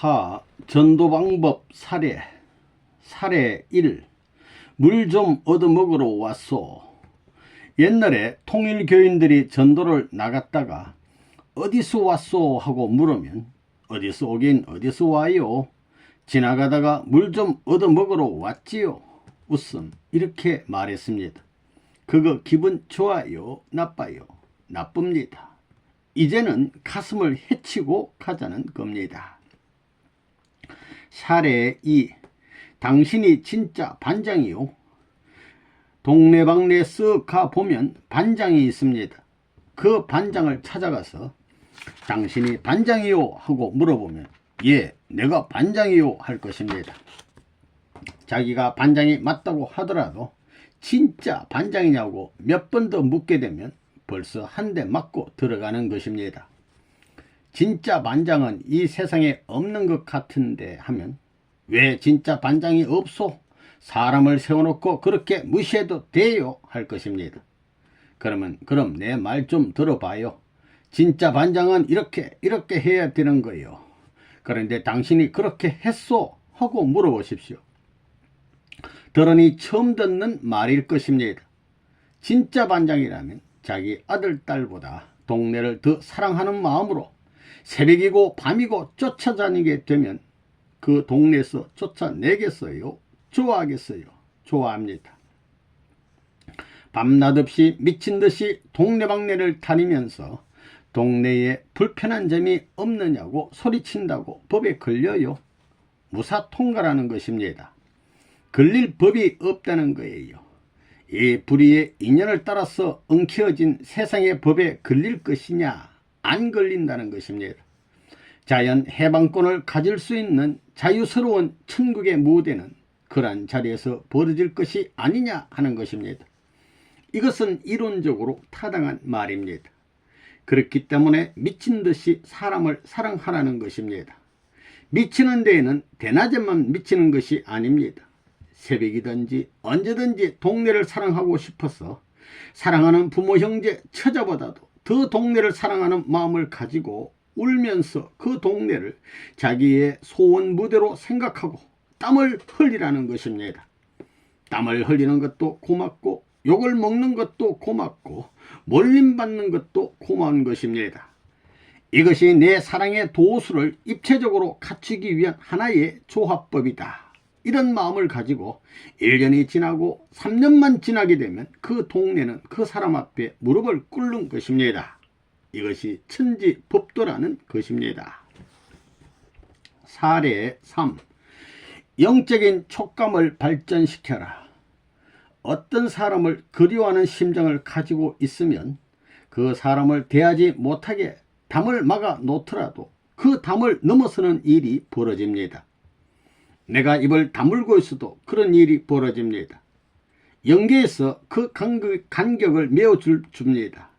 4. 전도방법 사례 1. 물 좀 얻어먹으러 왔소. 옛날에 통일교인들이 전도를 나갔다가 어디서 왔소 하고 물으면 어디서 오긴 어디서 와요. 지나가다가 물 좀 얻어먹으러 왔지요. 웃음 이렇게 말했습니다. 그거 기분 좋아요? 나빠요? 나쁩니다. 이제는 가슴을 헤치고 가자는 겁니다. 사례 2. 당신이 진짜 반장이요? 동네방네 쓱 가보면 반장이 있습니다. 그 반장을 찾아가서 당신이 반장이요? 하고 물어보면 예, 내가 반장이요? 할 것입니다. 자기가 반장이 맞다고 하더라도 진짜 반장이냐고 몇 번 더 묻게 되면 벌써 한 대 맞고 들어가는 것입니다. 진짜 반장은 이 세상에 없는 것 같은데 하면 왜 진짜 반장이 없소? 사람을 세워놓고 그렇게 무시해도 돼요? 할 것입니다. 그러면 그럼 내 말 좀 들어봐요. 진짜 반장은 이렇게 해야 되는 거예요. 그런데 당신이 그렇게 했소? 하고 물어보십시오. 들으니 처음 듣는 말일 것입니다. 진짜 반장이라면 자기 아들, 딸보다 동네를 더 사랑하는 마음으로 새벽이고 밤이고 쫓아다니게 되면 그 동네에서 쫓아내겠어요? 좋아하겠어요? 좋아합니다. 밤낮 없이 미친 듯이 동네방네를 다니면서 동네에 불편한 점이 없느냐고 소리친다고 법에 걸려요? 무사통과라는 것입니다. 걸릴 법이 없다는 거예요. 이 불의의 인연을 따라서 엉켜진 세상의 법에 걸릴 것이냐? 안 걸린다는 것입니다. 자연 해방권을 가질 수 있는 자유스러운 천국의 무대는 그러한 자리에서 벌어질 것이 아니냐 하는 것입니다. 이것은 이론적으로 타당한 말입니다. 그렇기 때문에 미친 듯이 사람을 사랑하라는 것입니다. 미치는 데에는 대낮에만 미치는 것이 아닙니다. 새벽이든지 언제든지 동네를 사랑하고 싶어서 사랑하는 부모 형제 처자보다도 더 동네를 사랑하는 마음을 가지고 울면서 그 동네를 자기의 소원 무대로 생각하고 땀을 흘리라는 것입니다. 땀을 흘리는 것도 고맙고 욕을 먹는 것도 고맙고 몰림받는 것도 고마운 것입니다. 이것이 내 사랑의 도수를 입체적으로 갖추기 위한 하나의 조합법이다. 이런 마음을 가지고 1년이 지나고 3년만 지나게 되면 그 동네는 그 사람 앞에 무릎을 꿇는 것입니다. 이것이 천지법도라는 것입니다. 사례 3. 영적인 촉감을 발전시켜라. 어떤 사람을 그리워하는 심정을 가지고 있으면 그 사람을 대하지 못하게 담을 막아 놓더라도 그 담을 넘어서는 일이 벌어집니다. 내가 입을 다물고 있어도 그런 일이 벌어집니다. 영계에서 그 간격을 메워줍니다.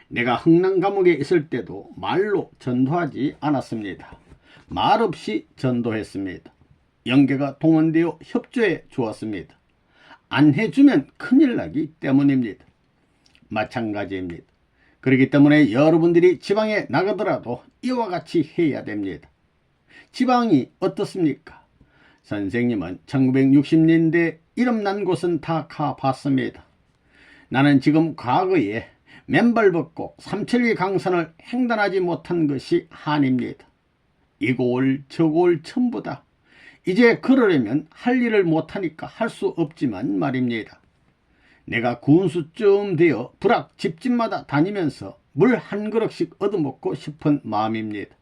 내가 흥남 감옥에 있을 때도 말로 전도하지 않았습니다. 말없이 전도했습니다. 영계가 동원되어 협조해 주었습니다. 안 해주면 큰일 나기 때문입니다. 마찬가지입니다. 그렇기 때문에 여러분들이 지방에 나가더라도 이와 같이 해야 됩니다. 지방이 어떻습니까? 선생님은 1960년대 이름 난 곳은 다 가봤습니다. 나는 지금 과거에 맨발 벗고 삼천리 강산을 횡단하지 못한 것이 한입니다. 이골 저골 전부 다 이제 걸으려면 할 일을 못하니까 할 수 없지만 말입니다. 내가 군수쯤 되어 불악 집집마다 다니면서 물 한 그릇씩 얻어먹고 싶은 마음입니다.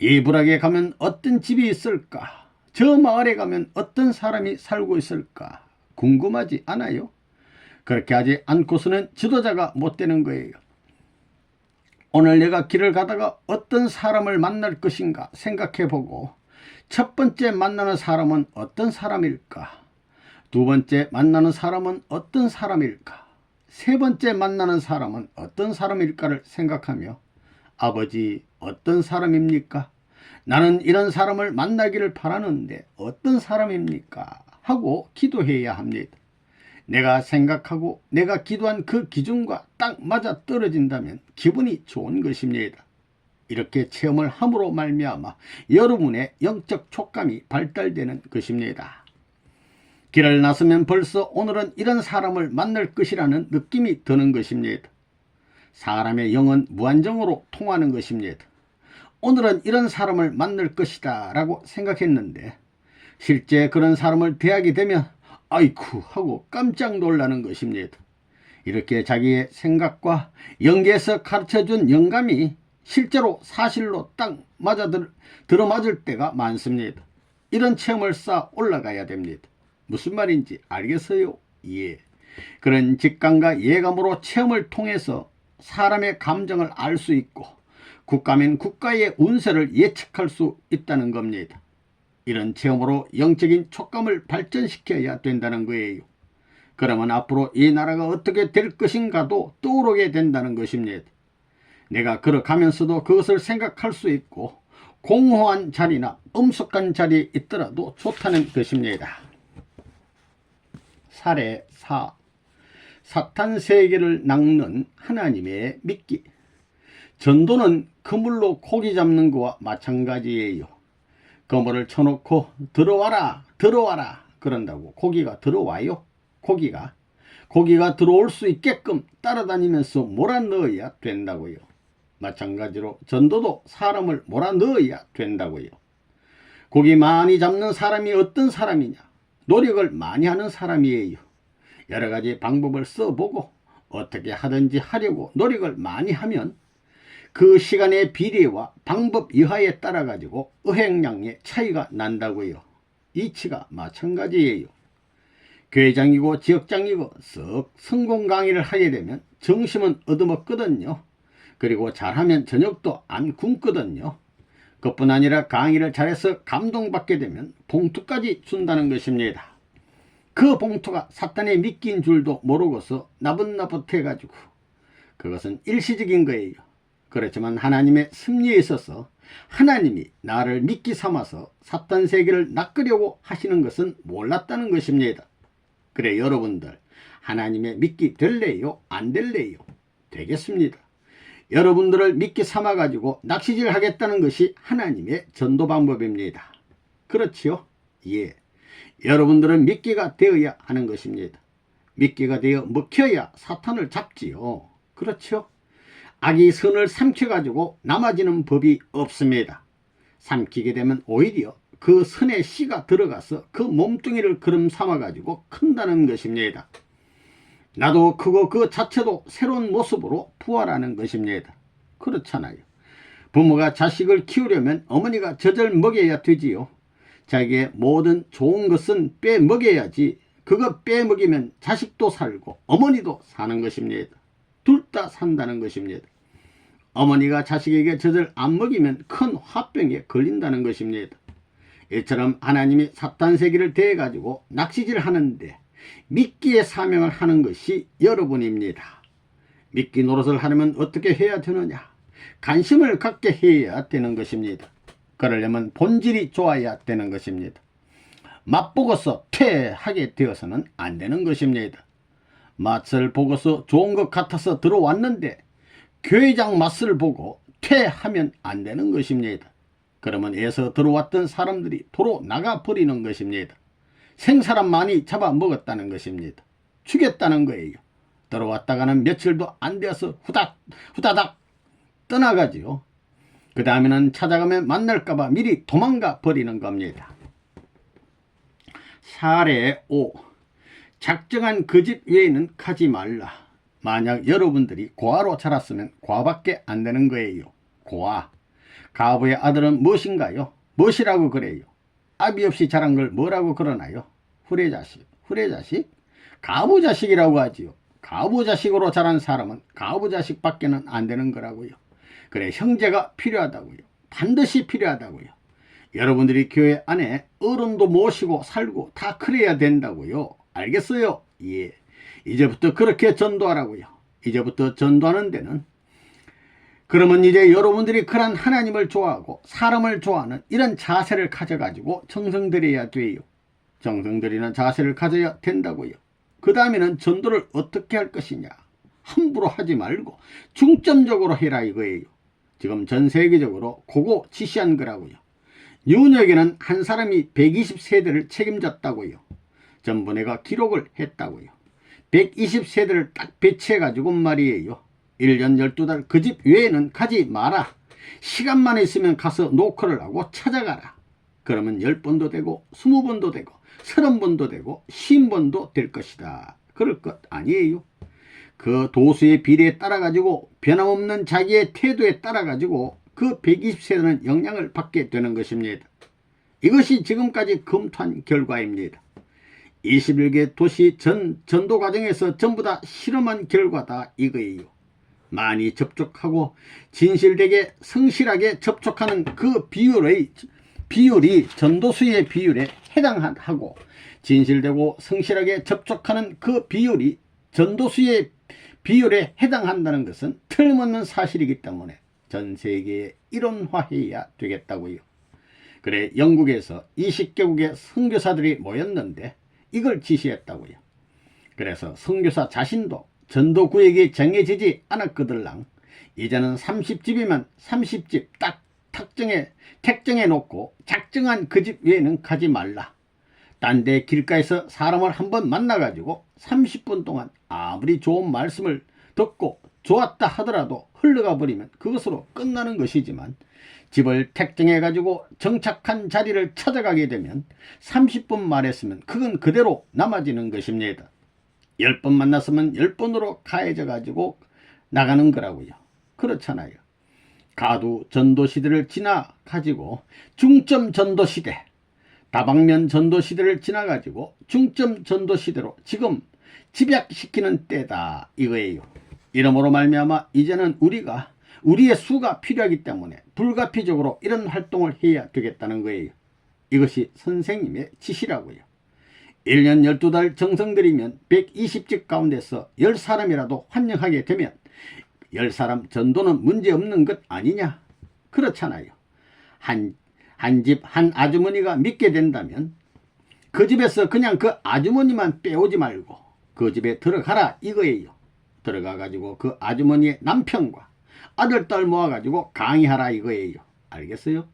이 불악에 가면 어떤 집이 있을까? 저 마을에 가면 어떤 사람이 살고 있을까? 궁금하지 않아요? 그렇게 하지 않고서는 지도자가 못 되는 거예요. 오늘 내가 길을 가다가 어떤 사람을 만날 것인가 생각해보고 첫 번째 만나는 사람은 어떤 사람일까? 두 번째 만나는 사람은 어떤 사람일까? 세 번째 만나는 사람은 어떤 사람일까를 생각하며 아버지 어떤 사람입니까? 나는 이런 사람을 만나기를 바라는데 어떤 사람입니까? 하고 기도해야 합니다. 내가 생각하고 내가 기도한 그 기준과 딱 맞아 떨어진다면 기분이 좋은 것입니다. 이렇게 체험을 함으로 말미암아 여러분의 영적 촉감이 발달되는 것입니다. 길을 나서면 벌써 오늘은 이런 사람을 만날 것이라는 느낌이 드는 것입니다. 사람의 영은 무한정으로 통하는 것입니다. 오늘은 이런 사람을 만날 것이다 라고 생각했는데 실제 그런 사람을 대하게 되면 아이쿠 하고 깜짝 놀라는 것입니다. 이렇게 자기의 생각과 영계에서 가르쳐준 영감이 실제로 사실로 딱 들어맞을 때가 많습니다. 이런 체험을 쌓아 올라가야 됩니다. 무슨 말인지 알겠어요? 예. 그런 직감과 예감으로 체험을 통해서 사람의 감정을 알 수 있고 국가면 국가의 운세를 예측할 수 있다는 겁니다. 이런 체험으로 영적인 촉감을 발전시켜야 된다는 거예요. 그러면 앞으로 이 나라가 어떻게 될 것인가도 떠오르게 된다는 것입니다. 내가 걸어가면서도 그것을 생각할 수 있고 공허한 자리나 엄숙한 자리에 있더라도 좋다는 것입니다. 사례 4. 사탄 세계를 낚는 하나님의 미끼. 전도는 그물로 고기 잡는 거와 마찬가지예요. 그물을 쳐놓고 들어와라 들어와라 그런다고 고기가 들어와요? 고기가 들어올 수 있게끔 따라다니면서 몰아넣어야 된다고요. 마찬가지로 전도도 사람을 몰아넣어야 된다고요. 고기 많이 잡는 사람이 어떤 사람이냐? 노력을 많이 하는 사람이에요. 여러 가지 방법을 써보고 어떻게 하든지 하려고 노력을 많이 하면 그 시간의 비례와 방법 이하에 따라 가지고 의행량의 차이가 난다고요. 이치가 마찬가지예요. 교회장이고 지역장이고 썩 성공 강의를 하게 되면 정심은 얻어먹거든요. 그리고 잘하면 저녁도 안 굶거든요. 그뿐 아니라 강의를 잘해서 감동받게 되면 봉투까지 준다는 것입니다. 그 봉투가 사탄의 미끼인 줄도 모르고서 나붓나붓해가지고 그것은 일시적인 거예요. 그렇지만 하나님의 섭리에 있어서 하나님이 나를 미끼 삼아서 사탄 세계를 낚으려고 하시는 것은 몰랐다는 것입니다. 그래 여러분들 하나님의 미끼 될래요? 안 될래요? 되겠습니다. 여러분들을 미끼 삼아가지고 낚시질 하겠다는 것이 하나님의 전도 방법입니다. 그렇지요? 예. 여러분들은 미끼가 되어야 하는 것입니다. 미끼가 되어 먹혀야 사탄을 잡지요. 그렇죠? 악이 선을 삼켜가지고 남아지는 법이 없습니다. 삼키게 되면 오히려 그 선의 씨가 들어가서 그 몸뚱이를 그름 삼아가지고 큰다는 것입니다. 나도 크고 그 자체도 새로운 모습으로 부활하는 것입니다. 그렇잖아요. 부모가 자식을 키우려면 어머니가 젖을 먹여야 되지요. 자기의 모든 좋은 것은 빼먹여야지. 그거 빼먹이면 자식도 살고 어머니도 사는 것입니다. 둘 다 산다는 것입니다. 어머니가 자식에게 젖을 안 먹이면 큰 화병에 걸린다는 것입니다. 이처럼 하나님이 사탄 세계를 대해가지고 낚시질 하는데 미끼의 사명을 하는 것이 여러분입니다. 미끼 노릇을 하려면 어떻게 해야 되느냐? 관심을 갖게 해야 되는 것입니다. 그러려면 본질이 좋아야 되는 것입니다. 맛보고서 퇴하게 되어서는 안 되는 것입니다. 맛을 보고서 좋은 것 같아서 들어왔는데 교회장 맛을 보고 퇴하면 안 되는 것입니다. 그러면 애서 들어왔던 사람들이 도로 나가버리는 것입니다. 생사람 많이 잡아먹었다는 것입니다. 죽였다는 거예요. 들어왔다가는 며칠도 안 되어서 후다닥 떠나가지요. 그 다음에는 찾아가면 만날까봐 미리 도망가 버리는 겁니다. 사례 5. 작정한 그 집 외에는 가지 말라. 만약 여러분들이 고아로 자랐으면 고아밖에 안 되는 거예요. 고아. 가부의 아들은 무엇인가요? 무엇이라고 그래요? 아비 없이 자란 걸 뭐라고 그러나요? 후레자식. 후레자식? 가부자식이라고 하지요. 가부자식으로 자란 사람은 가부자식밖에는 안 되는 거라고요. 그래 형제가 필요하다고요. 반드시 필요하다고요. 여러분들이 교회 안에 어른도 모시고 살고 다 그래야 된다고요. 알겠어요? 예. 이제부터 그렇게 전도하라고요. 이제부터 전도하는 데는 그러면 이제 여러분들이 그런 하나님을 좋아하고 사람을 좋아하는 이런 자세를 가져가지고 정성들여야 돼요. 정성들이는 자세를 가져야 된다고요. 그 다음에는 전도를 어떻게 할 것이냐. 함부로 하지 말고 중점적으로 해라 이거예요. 지금 전 세계적으로 그거 지시한 거라고요. 뉴욕에는 한 사람이 120세대를 책임졌다고요. 전부 내가 기록을 했다고요. 120세대를 딱 배치해가지고 말이에요. 1년 12달 그 집 외에는 가지 마라. 시간만 있으면 가서 노크를 하고 찾아가라. 그러면 10번도 되고 20번도 되고 30번도 되고 50번도 될 것이다. 그럴 것 아니에요. 그 도수의 비례에 따라 가지고 변함없는 자기의 태도에 따라 가지고 그 120세대는 영향을 받게 되는 것입니다. 이것이 지금까지 검토한 결과입니다. 21개 도시 전도 과정에서 전부 다 실험한 결과다 이거예요. 많이 접촉하고 진실되게 성실하게 접촉하는 그 비율이 전도수의 비율에 해당하고, 진실되고 성실하게 접촉하는 그 비율이 전도수의 비율에 해당한다는 것은 틀림없는 사실이기 때문에 전 세계에 이론화해야 되겠다고요. 그래 영국에서 20개국의 선교사들이 모였는데 이걸 지시했다고요. 그래서 선교사 자신도 전도구역이 정해지지 않았거들랑 이제는 30집이면 30집 딱 택정해 놓고 작정한 그 집 외에는 가지 말라. 딴 데 길가에서 사람을 한번 만나가지고 30분 동안 아무리 좋은 말씀을 듣고 좋았다 하더라도 흘러가 버리면 그것으로 끝나는 것이지만, 집을 택정해가지고 정착한 자리를 찾아가게 되면 30분 말했으면 그건 그대로 남아지는 것입니다. 10번 만났으면 10번으로 가해져 가지고 나가는 거라고요. 그렇잖아요. 가두 전도시대를 지나 가지고 중점 전도시대, 다방면 전도시대를 지나 가지고 중점 전도시대로 지금 집약시키는 때다 이거예요. 이러므로 말미암아 이제는 우리의 수가 필요하기 때문에 불가피적으로 이런 활동을 해야 되겠다는 거예요. 이것이 선생님의 지시라고요. 1년 12달 정성 들이면 120집 가운데서 10사람이라도 환영하게 되면 10사람 전도는 문제없는 것 아니냐? 그렇잖아요. 한 집 한 아주머니가 믿게 된다면 그 집에서 그냥 그 아주머니만 빼오지 말고 그 집에 들어가라 이거예요. 들어가 가지고 그 아주머니의 남편과 아들 딸 모아 가지고 강의하라 이거예요. 알겠어요?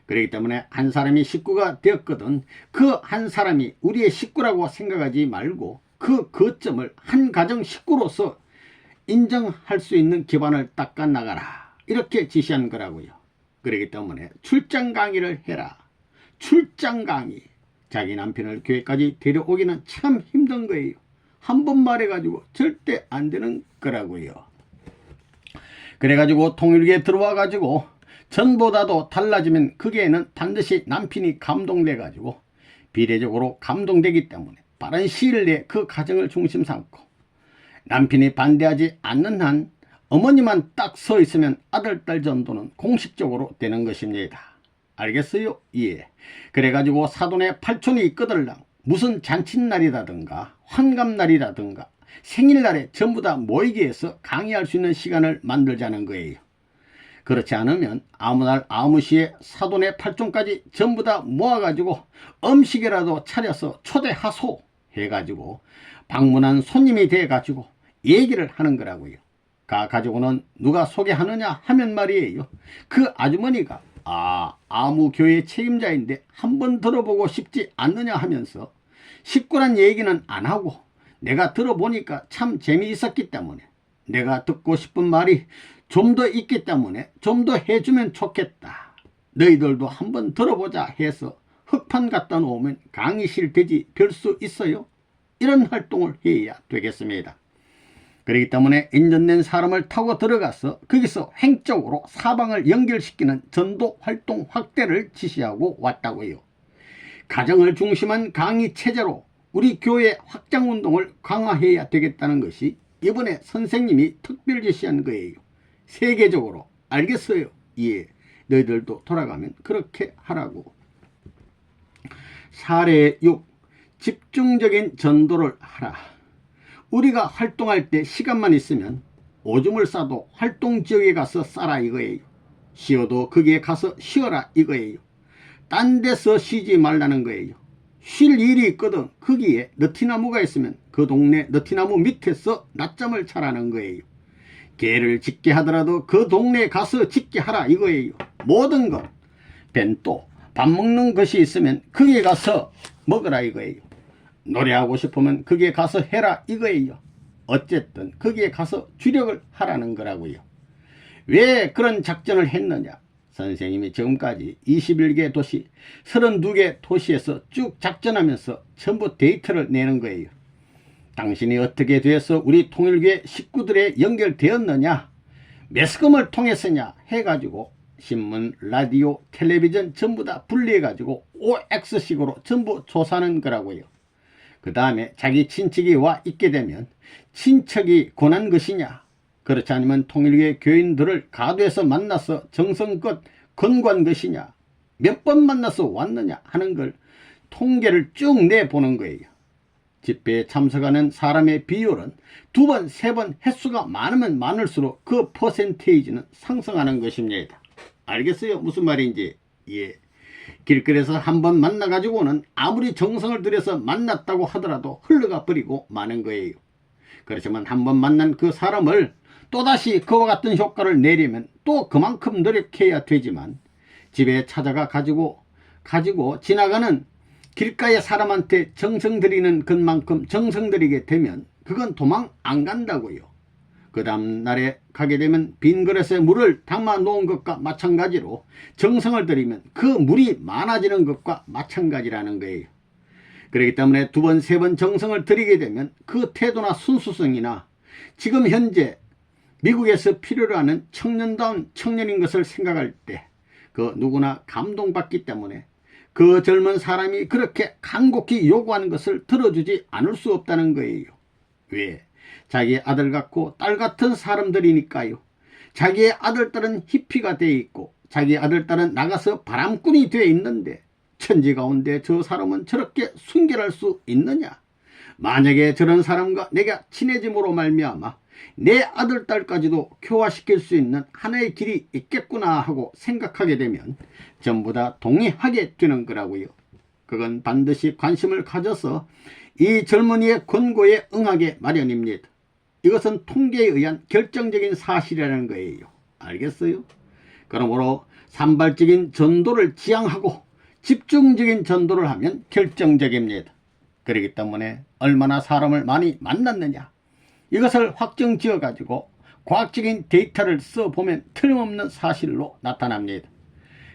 그렇기 때문에 한 사람이 식구가 되었거든 그 한 사람이 우리의 식구라고 생각하지 말고 그 거점을 한 가정 식구로서 인정할 수 있는 기반을 닦아 나가라. 이렇게 지시한 거라고요. 그렇기 때문에 출장 강의를 해라. 출장 강의. 자기 남편을 교회까지 데려오기는 참 힘든 거예요. 한 번 말해가지고 절대 안 되는 거라고요. 그래가지고 통일교에 들어와가지고 전보다도 달라지면 거기에는 반드시 남편이 감동돼가지고 비례적으로 감동되기 때문에 빠른 시일 내에 그 가정을 중심 삼고, 남편이 반대하지 않는 한 어머니만 딱 서 있으면 아들 딸 전도는 공식적으로 되는 것입니다. 알겠어요? 예. 그래가지고 사돈의 팔촌이 있거들랑 무슨 잔칫날이라든가 환갑날이라든가 생일날에 전부 다 모이게 해서 강의할 수 있는 시간을 만들자는 거예요. 그렇지 않으면 아무 날 아무 시에 사돈의 팔촌까지 전부 다 모아가지고 음식이라도 차려서 초대하소 해가지고 방문한 손님이 돼가지고 얘기를 하는 거라고요. 가지고는 누가 소개하느냐 하면 말이에요. 그 아주머니가 아무 교회 책임자인데 한번 들어보고 싶지 않느냐 하면서 식구란 얘기는 안 하고 내가 들어보니까 참 재미있었기 때문에 내가 듣고 싶은 말이 좀 더 있기 때문에 좀 더 해주면 좋겠다. 너희들도 한번 들어보자 해서 흑판 갖다 놓으면 강의실 되지 별 수 있어요? 이런 활동을 해야 되겠습니다. 그렇기 때문에 인정된 사람을 타고 들어가서 거기서 횡적으로 사방을 연결시키는 전도 활동 확대를 지시하고 왔다고요. 가정을 중심한 강의 체제로 우리 교회 확장운동을 강화해야 되겠다는 것이 이번에 선생님이 특별 지시한 거예요. 세계적으로. 알겠어요? 예. 너희들도 돌아가면 그렇게 하라고. 사례 6. 집중적인 전도를 하라. 우리가 활동할 때 시간만 있으면 오줌을 싸도 활동지역에 가서 싸라 이거예요. 쉬어도 거기에 가서 쉬어라 이거예요. 딴 데서 쉬지 말라는 거예요. 쉴 일이 있거든 거기에 느티나무가 있으면 그 동네 느티나무 밑에서 낮잠을 자라는 거예요. 개를 짖게 하더라도 그 동네에 가서 짖게 하라 이거예요. 모든 것. 벤또 밥 먹는 것이 있으면 거기에 가서 먹으라 이거예요. 노래하고 싶으면 거기에 가서 해라 이거예요. 어쨌든 거기에 가서 주력을 하라는 거라고요. 왜 그런 작전을 했느냐? 선생님이 지금까지 21개 도시 32개 도시에서 쭉 작전하면서 전부 데이터를 내는 거예요. 당신이 어떻게 돼서 우리 통일교회 식구들에 연결되었느냐, 매스컴을 통해서냐 해가지고 신문, 라디오, 텔레비전 전부 다 분리해가지고 OX식으로 전부 조사하는 거라고요. 그 다음에 자기 친척이 와 있게 되면 친척이 권한 것이냐, 그렇지 않으면 통일교회 교인들을 가도에서 만나서 정성껏 건고한 것이냐, 몇 번 만나서 왔느냐 하는 걸 통계를 쭉 내보는 거예요. 집회에 참석하는 사람의 비율은 2번, 3번 횟수가 많으면 많을수록 그 퍼센테이지는 상승하는 것입니다. 알겠어요? 무슨 말인지. 예. 길거리에서 한번 만나가지고는 아무리 정성을 들여서 만났다고 하더라도 흘러가 버리고 마는 거예요. 그렇지만 한번 만난 그 사람을 또다시 그와 같은 효과를 내려면 또 그만큼 노력해야 되지만, 집에 찾아가 가지고 지나가는 길가의 사람한테 정성 들이는 것만큼 정성 들이게 되면 그건 도망 안 간다고요. 그 다음 날에 가게 되면 빈 그릇에 물을 담아 놓은 것과 마찬가지로 정성을 들이면 그 물이 많아지는 것과 마찬가지라는 거예요. 그렇기 때문에 2번, 3번 정성을 들이게 되면 그 태도나 순수성이나 지금 현재 미국에서 필요로 하는 청년다운 청년인 것을 생각할 때 그 누구나 감동받기 때문에 그 젊은 사람이 그렇게 간곡히 요구하는 것을 들어주지 않을 수 없다는 거예요. 왜? 자기 아들 같고 딸 같은 사람들이니까요. 자기의 아들딸은 히피가 되어 있고 자기 아들딸은 나가서 바람꾼이 되어 있는데 천지 가운데 저 사람은 저렇게 순결할 수 있느냐? 만약에 저런 사람과 내가 친해짐으로 말미암아 내 아들딸까지도 교화시킬 수 있는 하나의 길이 있겠구나 하고 생각하게 되면 전부 다 동의하게 되는 거라고요. 그건 반드시 관심을 가져서 이 젊은이의 권고에 응하게 마련입니다. 이것은 통계에 의한 결정적인 사실이라는 거예요. 알겠어요? 그러므로 산발적인 전도를 지향하고 집중적인 전도를 하면 결정적입니다. 그렇기 때문에 얼마나 사람을 많이 만났느냐, 이것을 확정 지어 가지고 과학적인 데이터를 써보면 틀림없는 사실로 나타납니다.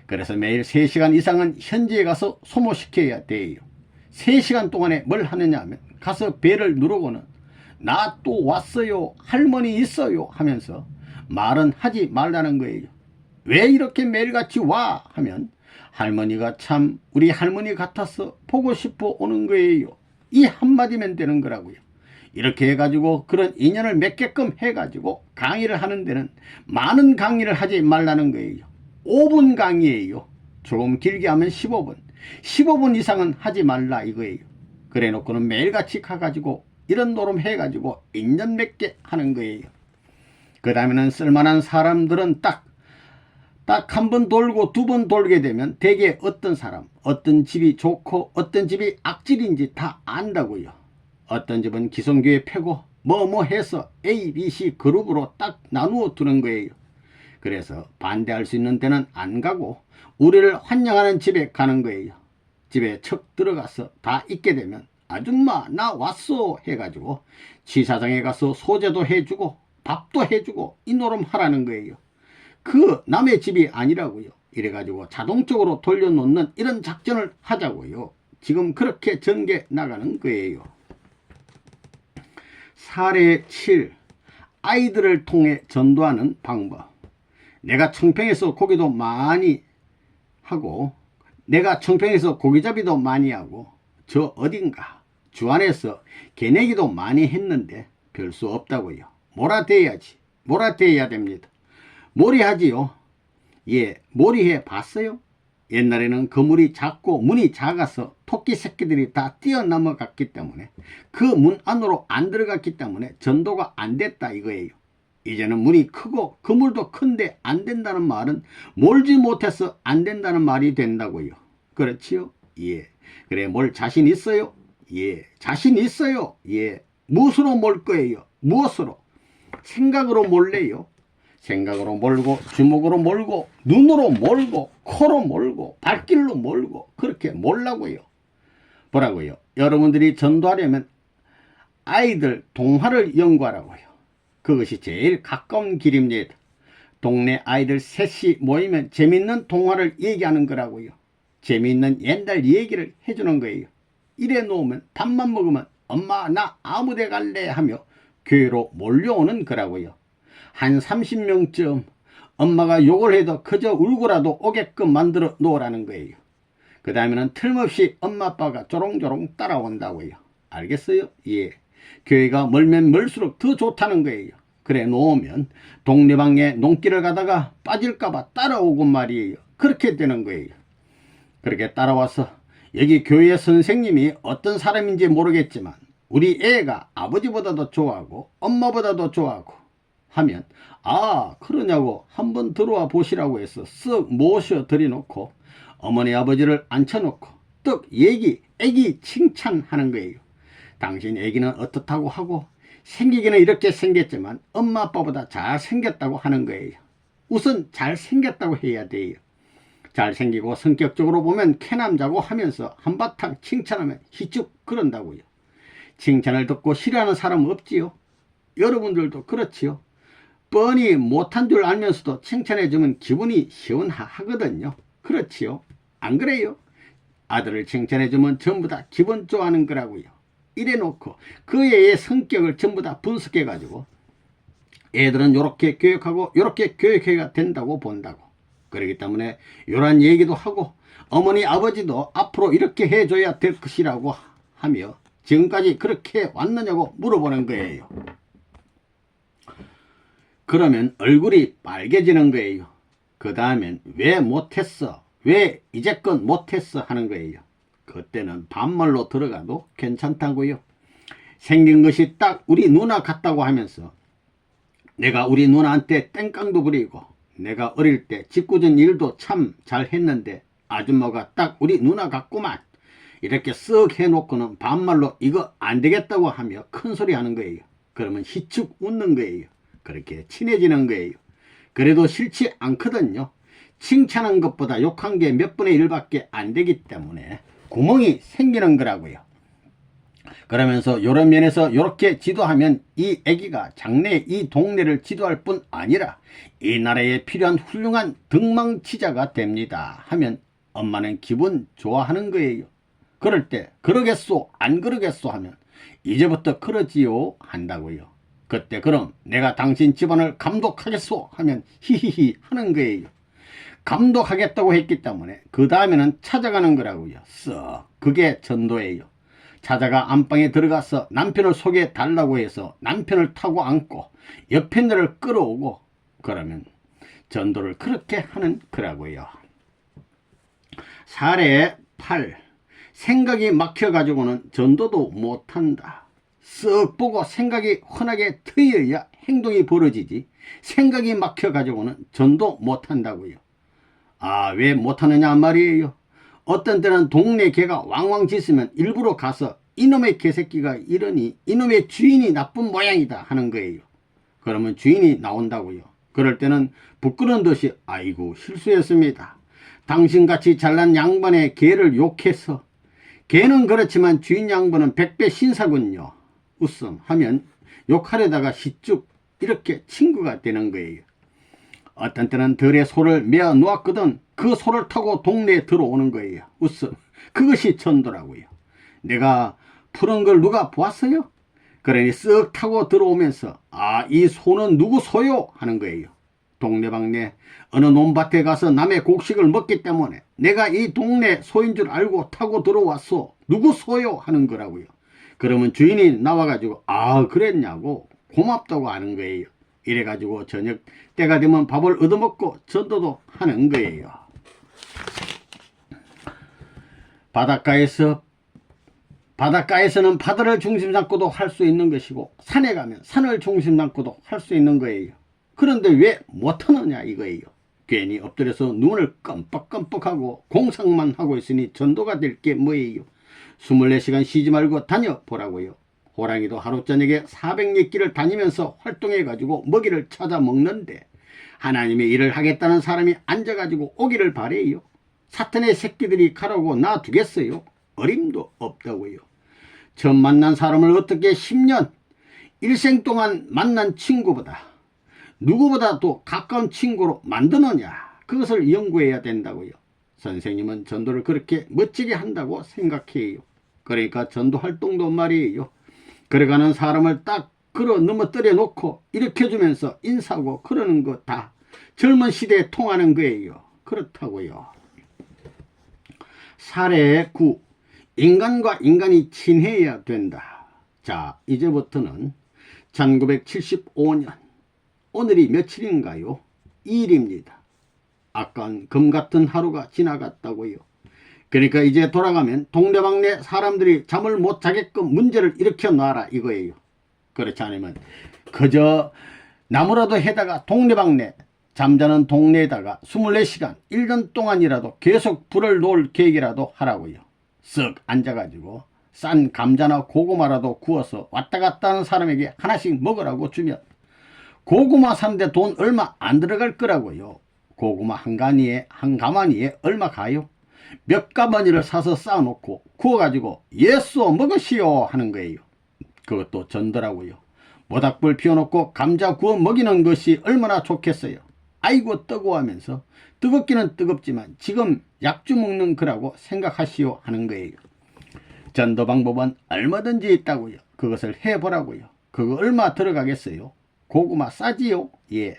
그래서 매일 3시간 이상은 현지에 가서 소모시켜야 돼요. 3시간 동안에 뭘 하느냐 하면 가서 배를 누르고는 나 또 왔어요, 할머니 있어요 하면서 말은 하지 말라는 거예요. 왜 이렇게 매일같이 와 하면 할머니가 참 우리 할머니 같아서 보고 싶어 오는 거예요. 이 한마디면 되는 거라고요. 이렇게 해가지고 그런 인연을 맺게끔 해가지고 강의를 하는 데는 많은 강의를 하지 말라는 거예요. 5분 강의예요. 조금 길게 하면 15분. 15분 이상은 하지 말라 이거예요. 그래 놓고는 매일같이 가가지고 이런 노름 해가지고 인연 맺게 하는 거예요. 그 다음에는 쓸만한 사람들은 딱 한 번 돌고 2번 돌게 되면 대개 어떤 사람, 어떤 집이 좋고 어떤 집이 악질인지 다 안다고요. 어떤 집은 기성교회 패고 뭐 해서 A, B, C 그룹으로 딱 나누어 두는 거예요. 그래서 반대할 수 있는 데는 안 가고 우리를 환영하는 집에 가는 거예요. 집에 척 들어가서 다 있게 되면 아줌마 나 왔어 해가지고 취사장에 가서 소재도 해주고 밥도 해주고 이 노름 하라는 거예요. 그 남의 집이 아니라고요. 이래가지고 자동적으로 돌려놓는 이런 작전을 하자고요. 지금 그렇게 전개 나가는 거예요. 사례 7. 아이들을 통해 전도하는 방법. 내가 청평에서 고기도 많이 하고 내가 청평에서 고기잡이도 많이 하고 저 어딘가 주안에서 개내기도 많이 했는데 별 수 없다고요. 몰아대야지. 몰아대야 됩니다. 몰이하지요. 예, 몰이해 봤어요? 옛날에는 그물이 작고 문이 작아서 토끼 새끼들이 다 뛰어넘어갔기 때문에 그 문 안으로 안 들어갔기 때문에 전도가 안 됐다 이거예요. 이제는 문이 크고 그물도 큰데 안 된다는 말은 몰지 못해서 안 된다는 말이 된다고요. 그렇지요? 예. 그래, 몰 자신 있어요? 예. 자신 있어요? 예. 무엇으로 몰 거예요? 무엇으로? 생각으로 몰래요. 생각으로 몰고, 주먹으로 몰고, 눈으로 몰고, 코로 몰고, 발길로 몰고, 그렇게 몰라고요. 뭐라고요? 여러분들이 전도하려면 아이들 동화를 연구하라고요. 그것이 제일 가까운 길입니다. 동네 아이들 셋이 모이면 재밌는 동화를 얘기하는 거라고요. 재미있는 옛날 얘기를 해주는 거예요. 이래 놓으면 밥만 먹으면 엄마 나 아무데 갈래 하며 교회로 몰려오는 거라고요. 한 30명쯤 엄마가 욕을 해도 그저 울고라도 오게끔 만들어 놓으라는 거예요. 그 다음에는 틀림없이 엄마 아빠가 조롱조롱 따라온다고요. 알겠어요? 예. 교회가 멀면 멀수록 더 좋다는 거예요. 그래 놓으면 동네방에 농길을 가다가 빠질까봐 따라오고 말이에요. 그렇게 되는 거예요. 그렇게 따라와서 여기 교회 선생님이 어떤 사람인지 모르겠지만 우리 애가 아버지보다도 좋아하고 엄마보다도 좋아하고 하면 아 그러냐고 한번 들어와 보시라고 해서 쓱 모셔 드려놓고 어머니 아버지를 앉혀놓고 떡 애기 칭찬하는 거예요. 당신 애기는 어떻다고 하고 생기기는 이렇게 생겼지만 엄마 아빠보다 잘생겼다고 하는 거예요. 우선 잘생겼다고 해야 돼요. 잘생기고 성격적으로 보면 쾌남자고 하면서 한바탕 칭찬하면 희죽 그런다고요. 칭찬을 듣고 싫어하는 사람은 없지요. 여러분들도 그렇지요. 뻔히 못한 줄 알면서도 칭찬해주면 기분이 시원하거든요. 그렇지요. 안 그래요? 아들을 칭찬해주면 전부 다 기분 좋아하는 거라고요. 이래놓고 그 애의 성격을 전부 다 분석해가지고 애들은 요렇게 교육하고 요렇게 교육해야 된다고 본다고. 그렇기 때문에 요런 얘기도 하고 어머니 아버지도 앞으로 이렇게 해줘야 될 것이라고 하며 지금까지 그렇게 왔느냐고 물어보는 거예요. 그러면 얼굴이 빨개지는 거예요. 그 다음엔 왜 못했어? 왜 이제껏 못했어? 하는 거예요. 그때는 반말로 들어가도 괜찮다고요. 생긴 것이 딱 우리 누나 같다고 하면서 내가 우리 누나한테 땡깡도 부리고 내가 어릴 때 짓궂은 일도 참 잘했는데 아줌마가 딱 우리 누나 같구만 이렇게 쓱 해놓고는 반말로 이거 안 되겠다고 하며 큰소리 하는 거예요. 그러면 희축 웃는 거예요. 그렇게 친해지는 거예요. 그래도 싫지 않거든요. 칭찬한 것보다 욕한 게 몇 분의 1밖에 안 되기 때문에 구멍이 생기는 거라고요. 그러면서 이런 면에서 이렇게 지도하면 이 아기가 장래 이 동네를 지도할 뿐 아니라 이 나라에 필요한 훌륭한 등망치자가 됩니다 하면 엄마는 기분 좋아하는 거예요. 그럴 때 그러겠소 안 그러겠소 하면 이제부터 그러지요 한다고요. 그때 그럼 내가 당신 집안을 감독하겠소 하면 히히히 하는 거예요. 감독하겠다고 했기 때문에 그 다음에는 찾아가는 거라고요. 썩 그게 전도예요. 찾아가 안방에 들어가서 남편을 소개해 달라고 해서 남편을 타고 앉고 옆에 너를 끌어오고 그러면 전도를 그렇게 하는 거라고요. 사례 8. 생각이 막혀가지고는 전도도 못한다. 쓱 보고 생각이 훤하게 트여야 행동이 벌어지지 생각이 막혀가지고는 전도 못한다고요. 아, 왜 못하느냐 말이에요. 어떤 때는 동네 개가 왕왕 짖으면 일부러 가서 이놈의 개새끼가 이러니 이놈의 주인이 나쁜 모양이다 하는 거예요. 그러면 주인이 나온다고요. 그럴 때는 부끄러운 듯이 아이고 실수했습니다. 당신같이 잘난 양반의 개를 욕해서 개는 그렇지만 주인 양반은 100배 신사군요. 웃음 하면 욕하려다가 시쭉 이렇게 친구가 되는 거예요. 어떤 때는 들에 소를 메어 놓았거든 그 소를 타고 동네에 들어오는 거예요. 웃음. 그것이 전도라고요. 내가 푸른 걸 누가 보았어요? 그러니 쓱 타고 들어오면서 아, 이 소는 누구 소요? 하는 거예요. 동네방네 어느 논밭에 가서 남의 곡식을 먹기 때문에 내가 이 동네 소인 줄 알고 타고 들어왔소. 누구 소요? 하는 거라고요. 그러면 주인이 나와가지고 아 그랬냐고 고맙다고 하는 거예요. 이래가지고 저녁 때가 되면 밥을 얻어먹고 전도도 하는 거예요. 바닷가에서는 바다를 중심 삼고도 할 수 있는 것이고 산에 가면 산을 중심 삼고도 할 수 있는 거예요. 그런데 왜 못하느냐 이거예요. 괜히 엎드려서 눈을 깜빡깜빡하고 공상만 하고 있으니 전도가 될 게 뭐예요. 24시간 쉬지 말고 다녀보라고요. 호랑이도 하루 저녁에 400리길을 다니면서 활동해가지고 먹이를 찾아 먹는데 하나님의 일을 하겠다는 사람이 앉아가지고 오기를 바래요. 사탄의 새끼들이 가라고 놔두겠어요? 어림도 없다고요. 처음 만난 사람을 어떻게 10년, 일생 동안 만난 친구보다 누구보다도 가까운 친구로 만드느냐, 그것을 연구해야 된다고요. 선생님은 전도를 그렇게 멋지게 한다고 생각해요. 그러니까 전도 활동도 말이에요. 걸어가는 사람을 딱 걸어 넘어뜨려 놓고 일으켜주면서 인사하고 그러는 거 다 젊은 시대에 통하는 거예요. 그렇다고요. 사례 9. 인간과 인간이 친해야 된다. 자, 이제부터는 1975년 오늘이 며칠인가요? 2일입니다. 아깐 금 같은 하루가 지나갔다고요. 그러니까 이제 돌아가면 동네방네 사람들이 잠을 못 자게끔 문제를 일으켜 놔라 이거예요. 그렇지 않으면 그저 나무라도 해다가 동네방네 잠자는 동네에다가 24시간 1년 동안이라도 계속 불을 놓을 계획이라도 하라고요. 쓱 앉아가지고 싼 감자나 고구마라도 구워서 왔다 갔다 하는 사람에게 하나씩 먹으라고 주면 고구마 사는데 돈 얼마 안 들어갈 거라고요. 고구마 한 가마니에 얼마 가요? 몇 가마니를 사서 쌓아놓고 구워가지고 예쏘 먹으시오 하는 거예요. 그것도 전도라고요. 모닥불 피워놓고 감자 구워 먹이는 것이 얼마나 좋겠어요. 아이고 뜨거워하면서 뜨겁기는 뜨겁지만 지금 약주 먹는 거라고 생각하시오 하는 거예요. 전도 방법은 얼마든지 있다고요. 그것을 해보라고요. 그거 얼마 들어가겠어요? 고구마 싸지요? 예.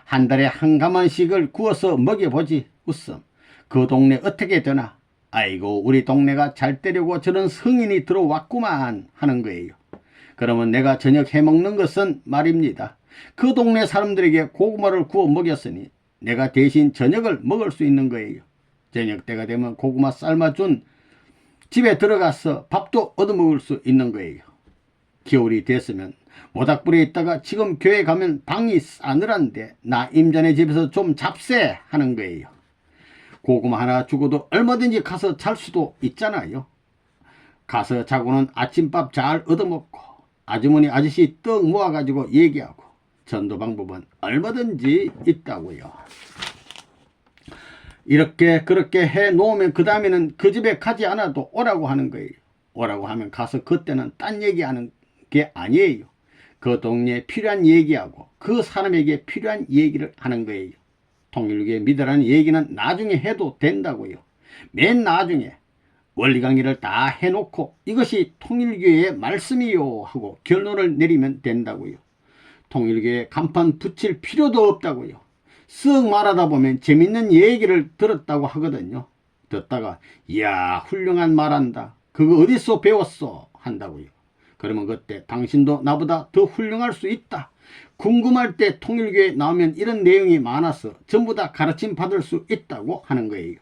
한 달에 한 가만씩을 구워서 먹여보지. 웃음. 그 동네 어떻게 되나? 아이고 우리 동네가 잘 되려고 저런 성인이 들어왔구만 하는 거예요. 그러면 내가 저녁 해먹는 것은 말입니다. 그 동네 사람들에게 고구마를 구워 먹였으니 내가 대신 저녁을 먹을 수 있는 거예요. 저녁 때가 되면 고구마 삶아준 집에 들어가서 밥도 얻어먹을 수 있는 거예요. 겨울이 됐으면 모닥불에 있다가 지금 교회 가면 방이 싸늘한데 나 임자네 집에서 좀 잡세 하는 거예요. 고구마 하나 주고도 얼마든지 가서 잘 수도 있잖아요. 가서 자고는 아침밥 잘 얻어먹고 아주머니 아저씨 떡 모아가지고 얘기하고 전도 방법은 얼마든지 있다고요. 이렇게 그렇게 해 놓으면 그 다음에는 그 집에 가지 않아도 오라고 하는 거예요. 오라고 하면 가서 그때는 딴 얘기하는 게 아니에요. 그 동네에 필요한 얘기하고 그 사람에게 필요한 얘기를 하는 거예요. 통일교회 믿으라는 얘기는 나중에 해도 된다고요. 맨 나중에 원리 강의를 다 해놓고 이것이 통일교회의 말씀이요 하고 결론을 내리면 된다고요. 통일교회 간판 붙일 필요도 없다고요. 쓱 말하다 보면 재밌는 얘기를 들었다고 하거든요. 듣다가 이야 훌륭한 말한다. 그거 어디서 배웠어? 한다고요. 그러면 그때 당신도 나보다 더 훌륭할 수 있다. 궁금할 때 통일교회 나오면 이런 내용이 많아서 전부 다 가르침 받을 수 있다고 하는 거예요.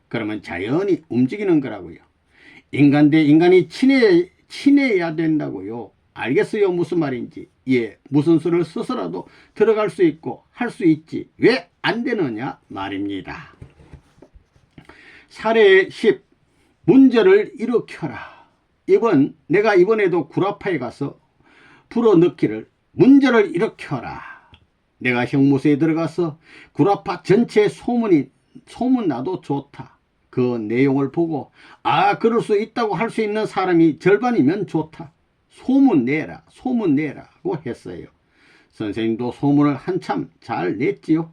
그러면 자연히 움직이는 거라고요. 인간 대 인간이 친해야 된다고요. 알겠어요? 무슨 말인지. 예, 무슨 수를 써서라도 들어갈 수 있고 할 수 있지. 왜 안 되느냐 말입니다. 사례 10. 문제를 일으켜라. 내가 이번에도 구라파에 가서 불어넣기를 문제를 일으켜라. 내가 형무소에 들어가서 구라파 전체 소문 나도 좋다. 그 내용을 보고 그럴 수 있다고 할 수 있는 사람이 절반이면 좋다. 소문 내라고 했어요. 선생님도 소문을 한참 잘 냈지요.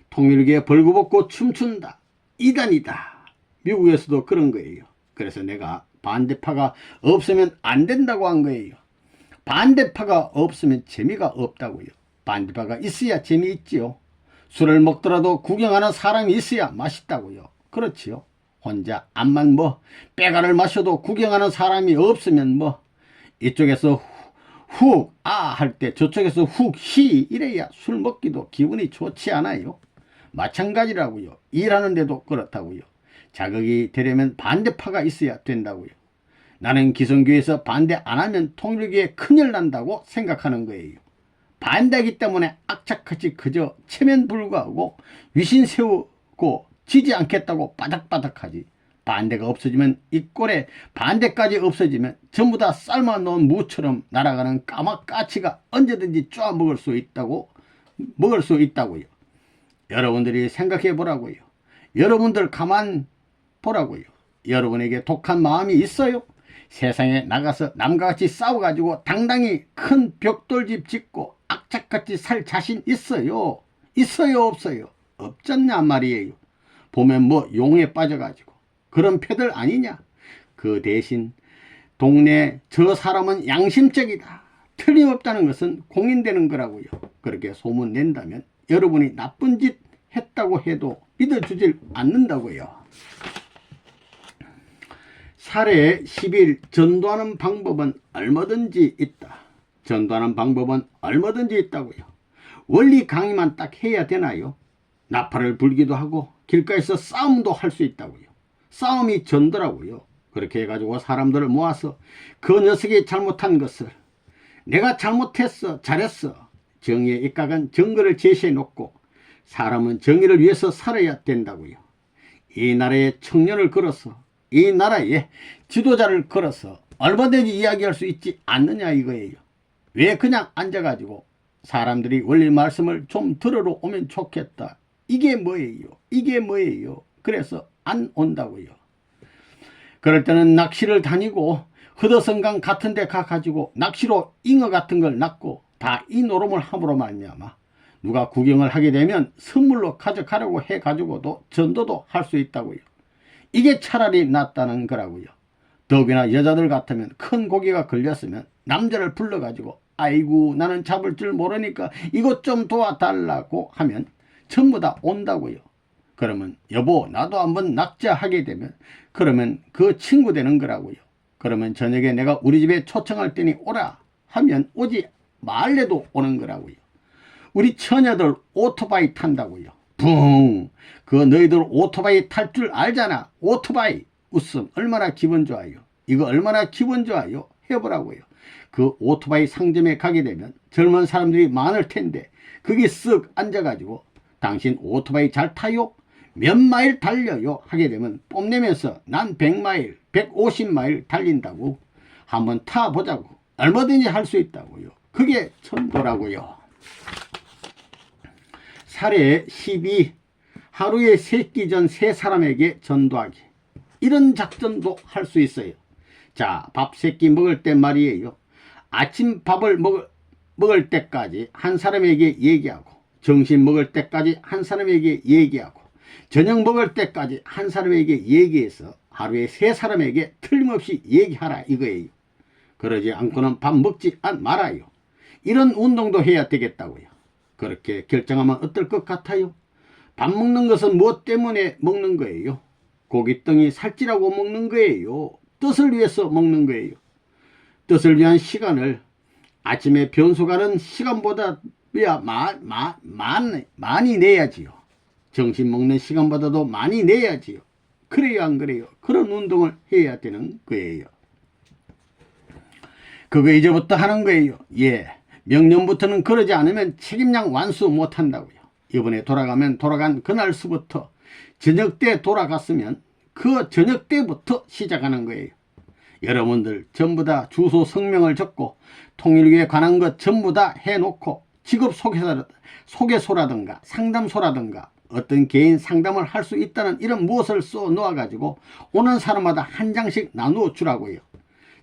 통일교에 벌거벗고 춤춘다. 이단이다. 미국에서도 그런 거예요. 그래서 내가 반대파가 없으면 안 된다고 한 거예요. 반대파가 없으면 재미가 없다고요. 반대파가 있어야 재미있지요. 술을 먹더라도 구경하는 사람이 있어야 맛있다고요. 그렇지요. 혼자 암만 빼가를 마셔도 구경하는 사람이 없으면 이쪽에서 훅 할 때 저쪽에서 훅 이래야 술 먹기도 기분이 좋지 않아요. 마찬가지라고요. 일하는데도 그렇다고요. 자극이 되려면 반대파가 있어야 된다고요. 나는 기성교회에서 반대 안 하면 통일교회 큰일 난다고 생각하는 거예요. 반대하기 때문에 악착같이 그저 체면 불구하고 위신 세우고 지지 않겠다고 바닥바닥하지. 반대가 없어지면 이 꼴에 반대까지 없어지면 전부 다 삶아놓은 무처럼 날아가는 까마까치가 언제든지 쪼아 먹을 수 있다고요. 여러분들이 생각해 보라고요. 여러분들 가만 보라고요. 여러분에게 독한 마음이 있어요? 세상에 나가서 남과 같이 싸워가지고 당당히 큰 벽돌집 짓고 악착같이 살 자신 있어요? 있어요 없어요? 없잖냐 말이에요. 보면 뭐 용에 빠져가지고 그런 패들 아니냐. 그 대신 동네 저 사람은 양심적이다, 틀림없다는 것은 공인되는 거라고요. 그렇게 소문낸다면 여러분이 나쁜 짓 했다고 해도 믿어주질 않는다고요. 사례 11. 전도하는 방법은 얼마든지 있다. 전도하는 방법은 얼마든지 있다고요. 원리 강의만 딱 해야 되나요? 나팔을 불기도 하고 길가에서 싸움도 할 수 있다고요. 싸움이 전도라고요. 그렇게 해가지고 사람들을 모아서 그 녀석이 잘못한 것을 내가 잘못했어, 잘했어, 정의에 입각한 증거를 제시해 놓고 사람은 정의를 위해서 살아야 된다고요. 이 나라의 청년을 걸어서, 이 나라의 지도자를 걸어서 얼마든지 이야기할 수 있지 않느냐 이거예요. 왜 그냥 앉아가지고 사람들이 원리 말씀을 좀 들으러 오면 좋겠다, 이게 뭐예요? 이게 뭐예요? 그래서 안 온다고요. 그럴 때는 낚시를 다니고 허더성강 같은 데 가가지고 낚시로 잉어 같은 걸 낚고 다 이 노름을 함으로 말미암아 누가 구경을 하게 되면 선물로 가져가려고 해가지고도 전도도 할 수 있다고요. 이게 차라리 낫다는 거라고요. 더욱이나 여자들 같으면 큰 고기가 걸렸으면 남자를 불러가지고 아이고 나는 잡을 줄 모르니까 이것 좀 도와달라고 하면 전부 다 온다고요. 그러면 여보 나도 한번 낚자 하게 되면 그러면 그 친구 되는 거라고요. 그러면 저녁에 내가 우리 집에 초청할 테니 오라 하면 오지 말래도 오는 거라고요. 우리 처녀들 오토바이 탄다고요. 붕! 그 너희들 오토바이 탈 줄 알잖아. 오토바이 웃음 얼마나 기분 좋아요. 이거 얼마나 기분 좋아요. 해보라고요. 그 오토바이 상점에 가게 되면 젊은 사람들이 많을 텐데 거기 쓱 앉아가지고 당신 오토바이 잘 타요? 몇 마일 달려요? 하게 되면 뽐내면서 난 100마일, 150마일 달린다고. 한번 타보자고. 얼마든지 할 수 있다고요. 그게 전도라고요. 사례 12. 하루에 3끼 전 3사람에게 전도하기. 이런 작전도 할 수 있어요. 자, 밥 3끼 먹을 때 말이에요. 아침 밥을 먹을 때까지 한 사람에게 얘기하고, 점심 먹을 때까지 한 사람에게 얘기하고, 저녁 먹을 때까지 한 사람에게 얘기해서 하루에 3사람에게 틀림없이 얘기하라 이거예요. 그러지 않고는 밥 먹지 말아요. 이런 운동도 해야 되겠다고요. 그렇게 결정하면 어떨 것 같아요? 밥 먹는 것은 무엇 때문에 먹는 거예요? 고깃덩이 살찌라고 먹는 거예요? 뜻을 위해서 먹는 거예요. 뜻을 위한 시간을 아침에 변소 가는 시간보다 많이 내야지요. 점심 먹는 시간보다도 많이 내야지요. 그래요 안 그래요? 그런 운동을 해야 되는 거예요. 그거 이제부터 하는 거예요. 예, 명년부터는 그러지 않으면 책임량 완수 못한다고요. 이번에 돌아가면 돌아간 그날서부터 저녁 때 돌아갔으면 그 저녁 때부터 시작하는 거예요. 여러분들 전부 다 주소 성명을 적고 통일교에 관한 것 전부 다 해놓고 직업 소개소라든가 상담소라든가 어떤 개인 상담을 할 수 있다는 이런 무엇을 써 놓아가지고 오는 사람마다 한 장씩 나누어 주라고요.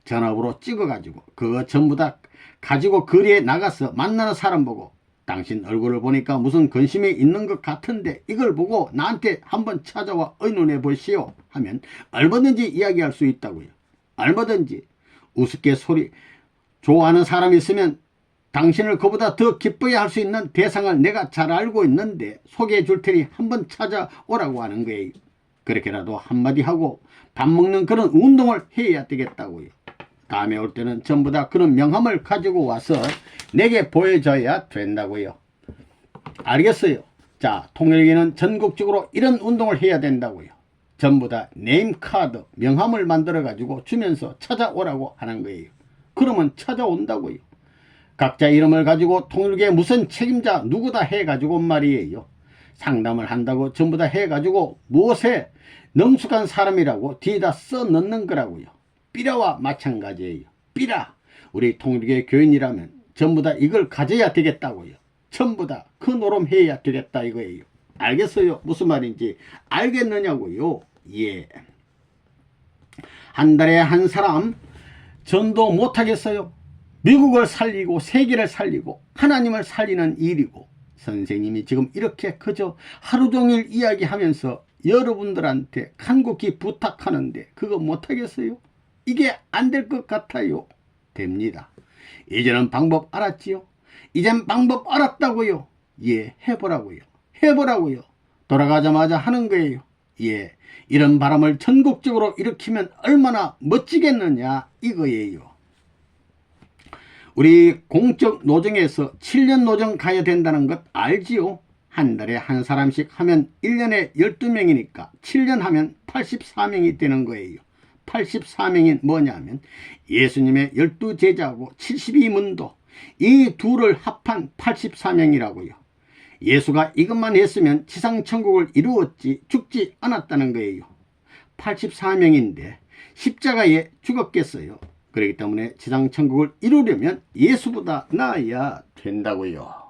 전화번호 찍어가지고 그거 전부 다 가지고 거리에 나가서 만나는 사람 보고 당신 얼굴을 보니까 무슨 근심이 있는 것 같은데 이걸 보고 나한테 한번 찾아와 의논해 보시오 하면 얼마든지 이야기할 수 있다고요. 얼마든지. 우습게 소리 좋아하는 사람이 있으면 당신을 그보다 더 기쁘게 할 수 있는 대상을 내가 잘 알고 있는데 소개해 줄 테니 한번 찾아오라고 하는 거예요. 그렇게라도 한마디 하고 밥 먹는 그런 운동을 해야 되겠다고요. 다음에 올 때는 전부 다 그런 명함을 가지고 와서 내게 보여줘야 된다고요. 알겠어요? 자, 통일교는 전국적으로 이런 운동을 해야 된다고요. 전부 다 네임카드, 명함을 만들어 가지고 주면서 찾아오라고 하는 거예요. 그러면 찾아온다고요. 각자 이름을 가지고 통일교의 무슨 책임자 누구다 해가지고 말이에요. 상담을 한다고 전부 다 해가지고 무엇에 능숙한 사람이라고 뒤에다 써 넣는 거라고요. 삐라와 마찬가지예요. 삐라. 우리 통일교회 교인이라면 전부 다 이걸 가져야 되겠다고요. 전부 다 그 노름 해야 되겠다 이거예요. 알겠어요? 무슨 말인지 알겠느냐고요. 예. 한 달에 한 사람 전도 못하겠어요? 미국을 살리고 세계를 살리고 하나님을 살리는 일이고, 선생님이 지금 이렇게 그저 하루 종일 이야기하면서 여러분들한테 간곡히 부탁하는데 그거 못하겠어요? 이게 안 될 것 같아요. 됩니다. 이제는 방법 알았지요? 이젠 방법 알았다고요. 예, 해보라고요. 해보라고요. 돌아가자마자 하는 거예요. 예, 이런 바람을 전국적으로 일으키면 얼마나 멋지겠느냐 이거예요. 우리 공적 노정에서 7년 노정 가야 된다는 것 알지요? 한 달에 한 사람씩 하면 1년에 12명이니까 7년 하면 84명이 되는 거예요. 84명이 뭐냐면 예수님의 12제자하고 72문도 이 둘을 합한 84명이라고요. 예수가 이것만 했으면 지상천국을 이루었지 죽지 않았다는 거예요. 84명인데 십자가에 죽었겠어요. 그렇기 때문에 지상천국을 이루려면 예수보다 나아야 된다고요.